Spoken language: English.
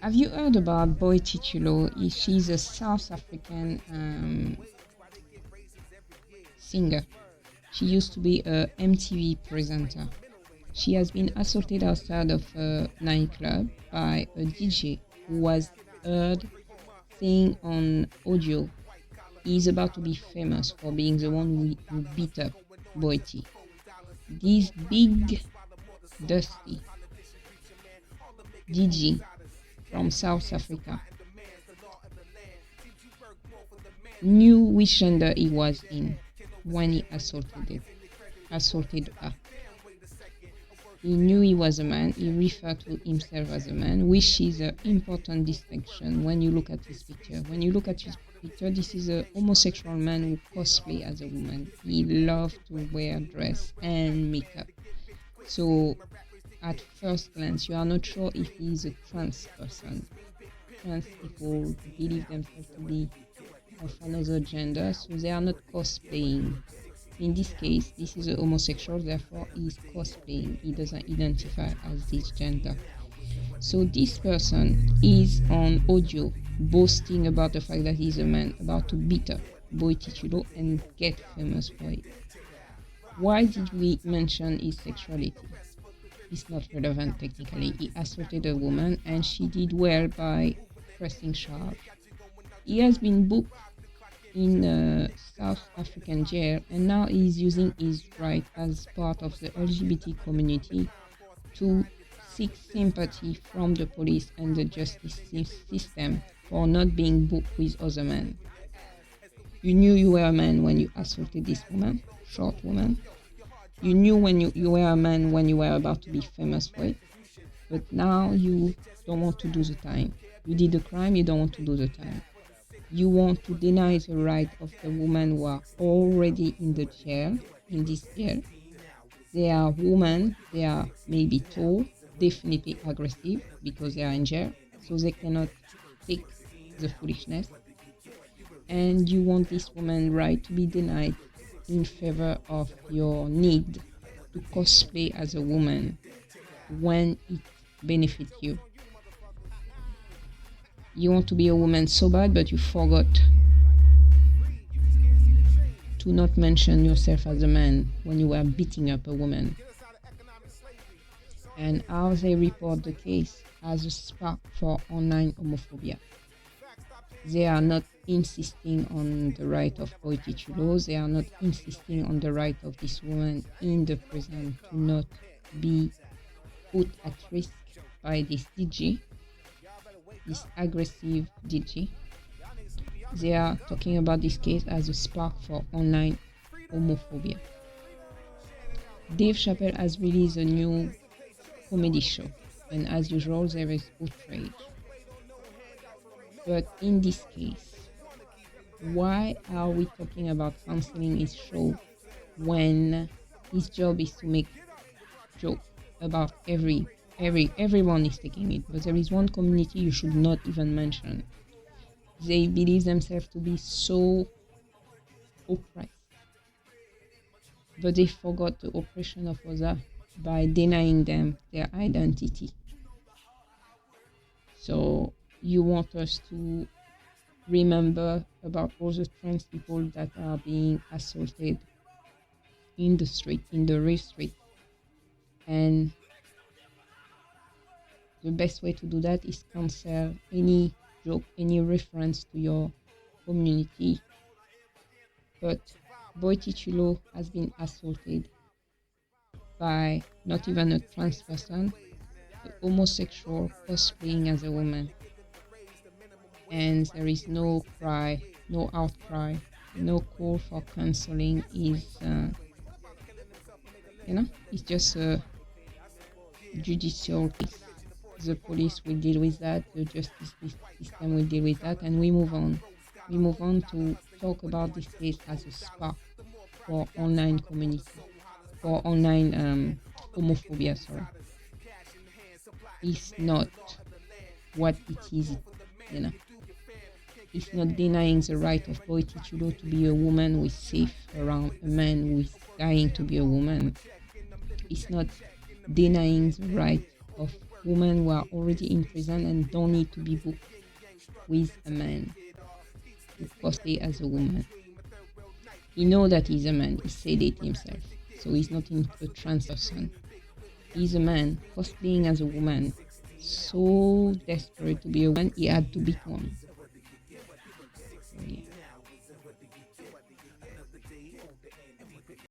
Have you heard about Boity Thulo? She's a South African singer. She used to be a MTV presenter. She has been assaulted outside of a nightclub by a DJ who was heard saying on audio he's about to be famous for being the one who beat up Boity. This big, dusty DJ from South Africa knew which gender he was in when he assaulted her. He knew he was a man. He referred to himself as a man, which is an important distinction when you look at this picture. When you look at this picture, this is a homosexual man who cosplay as a woman. He loved to wear dress and makeup. So at first glance, you are not sure if he is a trans person. Trans people believe themselves to be of another gender, so they are not cosplaying. In this case, this is a homosexual, therefore he is cosplaying. He doesn't identify as this gender. So this person is on audio boasting about the fact that he's a man about to beat up Boity Thulo and get famous for it. Why did we mention his sexuality? It's not relevant technically. He assaulted a woman and she did well by pressing charge. He has been booked in a South African jail, and now he is using his right as part of the LGBT community to seek sympathy from the police and the justice system for not being booked with other men. You knew you were a man when you assaulted this woman, short woman. You knew when you were a man when you were about to be famous for it, but now you don't want to do the time. You did the crime, you don't want to do the time. You want to deny the right of the women who are already in the jail, in this jail. They are women, they are maybe tall, definitely aggressive because they are in jail, so they cannot take the foolishness. And you want this woman's right to be denied in favor of your need to cosplay as a woman when it benefits you. You want to be a woman so bad, but you forgot to not mention yourself as a man when you were beating up a woman. And how they report the case as a spark for online homophobia. They are not insisting on the right of Boity Thulo. They are not insisting on the right of this woman in the prison to not be put at risk by this DJ, this aggressive DJ. They are talking about this case as a spark for online homophobia. Dave Chapelle has released a new comedy show, and as usual there is outrage. But in this case, why are we talking about cancelling his show when his job is to make jokes about everyone is taking it, but there is one community you should not even mention. They believe themselves to be so oppressed, but they forgot the oppression of others by denying them their identity. So you want us to remember about all the trans people that are being assaulted in the street, in the real street. And the best way to do that is cancel any joke, any reference to your community. But Boity Thulo has been assaulted by not even a trans person, a homosexual cosplaying as a woman. And there is no cry, no outcry, no call for cancelling. It's just a judicial case. The police will deal with that, the justice system will deal with that, and we move on. We move on to talk about this case as a spark for online community, for online homophobia, It's not what it is, It's not denying the right of Boity Thulo to be a woman who is safe around a man who is dying to be a woman. It's not denying the right of women who are already in prison and don't need to be booked with a man to cosplay as a woman. He knows that he's a man. He said it himself. So he's not a trans person. He's a man cosplaying as a woman. So desperate to be a woman, he had to become. So, yeah.